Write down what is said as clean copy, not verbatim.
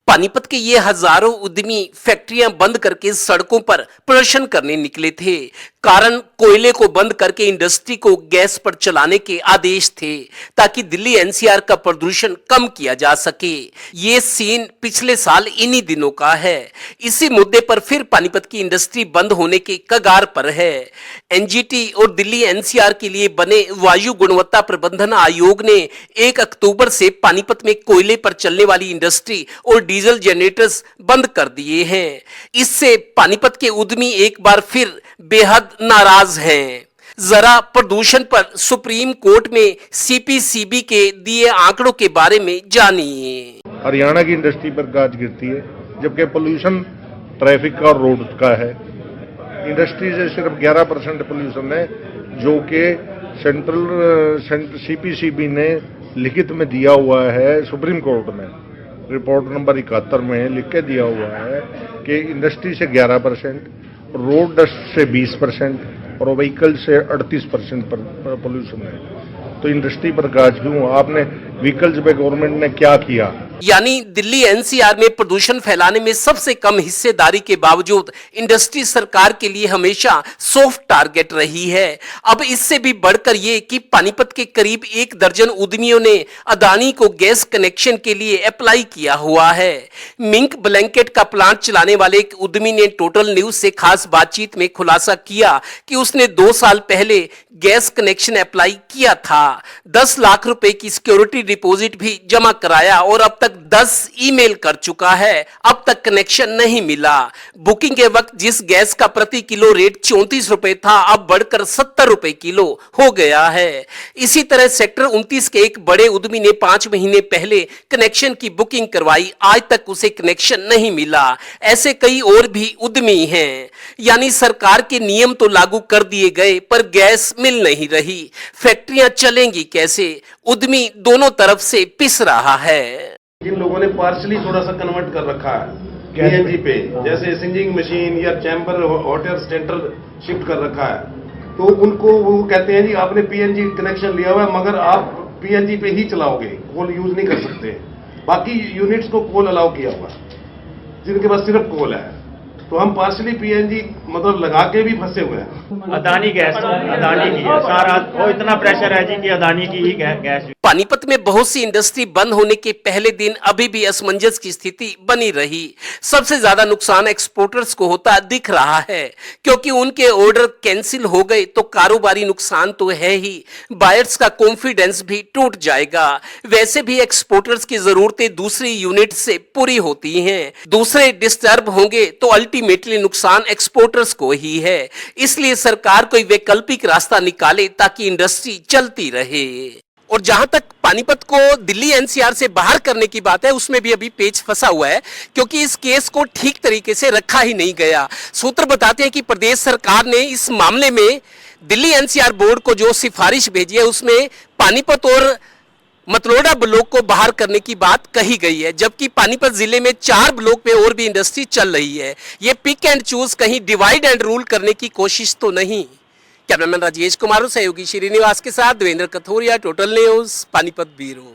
पानीपत के ये हजारों उद्यमी फैक्ट्रियां बंद करके सड़कों पर प्रदर्शन करने निकले थे। कारण कोयले को बंद करके इंडस्ट्री को गैस पर चलाने के आदेश थे ताकि दिल्ली एनसीआर का प्रदूषण कम किया जा सके। ये सीन पिछले साल इन्हीं दिनों का है। इसी मुद्दे पर फिर पानीपत की इंडस्ट्री बंद होने के कगार पर है। एनजीटी और दिल्ली एनसीआर के लिए बने वायु गुणवत्ता प्रबंधन आयोग ने 1 अक्टूबर से पानीपत में कोयले पर चलने वाली इंडस्ट्री और डीजल जनरेटर्स बंद कर दिए हैं। इससे पानीपत के उद्यमी एक बार फिर बेहद नाराज हैं। जरा प्रदूषण पर सुप्रीम कोर्ट में सीपीसीबी के दिए आंकड़ों के बारे में जानिए। हरियाणा की इंडस्ट्री पर गाज गिरती है, जबकि पोल्यूशन ट्रैफिक का और रोड का है। इंडस्ट्री से सिर्फ 11% पोल्यूशन है, जो कि सेंट्रल सीपीसीबी ने लिखित में दिया हुआ है। सुप्रीम कोर्ट में रिपोर्ट नंबर 71 में लिख के दिया हुआ है कि इंडस्ट्री से 11%, रोड डस्ट से 20% और व्हीकल से 38% पर पोल्यूशन है। तो इंडस्ट्री पर गाज क्यों? आपने व्हीकल्स पे गवर्नमेंट ने क्या किया? यानी दिल्ली एनसीआर में प्रदूषण फैलाने में सबसे कम हिस्सेदारी के बावजूद इंडस्ट्री सरकार के लिए हमेशा सॉफ्ट टारगेट रही है। अब इससे भी बढ़कर ये कि पानीपत के करीब 1 दर्जन उद्यमियों ने अदानी को गैस कनेक्शन के लिए अप्लाई किया हुआ है। मिंक ब्लैंकेट का प्लांट चलाने वाले एक उद्यमी ने टोटल न्यूज से खास बातचीत में खुलासा किया कि उसने 2 साल पहले गैस कनेक्शन अप्लाई किया था, 10 लाख रुपए की सिक्योरिटी डिपॉजिट भी जमा कराया और अब तक 10 ईमेल कर चुका है। अब तक कनेक्शन नहीं मिला। बुकिंग के वक्त जिस गैस का प्रति किलो रेट 34 रुपए था, अब बढ़कर 70 रुपए किलो हो गया है। इसी तरह सेक्टर 29 के एक बड़े उद्यमी ने 5 महीने पहले कनेक्शन की बुकिंग करवाई, आज तक उसे कनेक्शन नहीं मिला। ऐसे कई और भी उद्यमी हैं। यानी सरकार के नियम तो लागू कर दिए गए पर गैस मिल नहीं रही। फैक्ट्रियां चलेंगी कैसे? उद्यमी दोनों तरफ से पिस रहा है। जिन लोगों ने पार्शली थोड़ा सा कन्वर्ट कर रखा है पीएनजी पे, जैसे सिंजिंग मशीन या चैम्बर वाटर सेंटर शिफ्ट कर रखा है, तो उनको वो कहते हैं जी आपने पीएनजी कनेक्शन लिया हुआ है मगर आप पीएनजी पे ही चलाओगे, कोल यूज नहीं कर सकते। बाकी यूनिट्स को कोल अलाउ किया हुआ है, जिनके पास सिर्फ कोल है। तो हम पार्शली पीएनजी मतलब लगा के भी फंसे हुए हैं। अदानी गैस अदानी की है, सारा वो इतना प्रेशर है जी कि अदानी की ही गैस। पानीपत में बहुत सी इंडस्ट्री बंद होने के पहले दिन अभी भी असमंजस की स्थिति बनी रही। सबसे ज्यादा नुकसान एक्सपोर्टर्स को होता दिख रहा है, क्योंकि उनके ऑर्डर कैंसिल हो गए तो कारोबारी नुकसान तो है ही, बायर्स का कॉन्फिडेंस भी टूट जाएगा। वैसे भी एक्सपोर्टर्स की जरूरतें दूसरी यूनिट से पूरी होती हैं, दूसरे डिस्टर्ब होंगे तो अल्टीमेटली नुकसान एक्सपोर्टर्स को ही है। इसलिए सरकार कोई वैकल्पिक रास्ता निकाले ताकि इंडस्ट्री चलती रहे। और जहां तक पानीपत को दिल्ली एनसीआर से बाहर करने की बात है, उसमें भी अभी पेच फंसा हुआ है, क्योंकि इस केस को ठीक तरीके से रखा ही नहीं गया। सूत्र बताते हैं कि प्रदेश सरकार ने इस मामले में दिल्ली एनसीआर बोर्ड को जो सिफारिश भेजी है उसमें पानीपत और मतलोडा ब्लॉक को बाहर करने की बात कही गई है, जबकि पानीपत जिले में 4 ब्लॉक में और भी इंडस्ट्री चल रही है। ये पिक एंड चूज, कहीं डिवाइड एंड रूल करने की कोशिश तो नहीं। कैमरामैन राजेश कुमार, सहयोगी श्रीनिवास के साथ Devendra Kathoria, total news, Panipat bureau.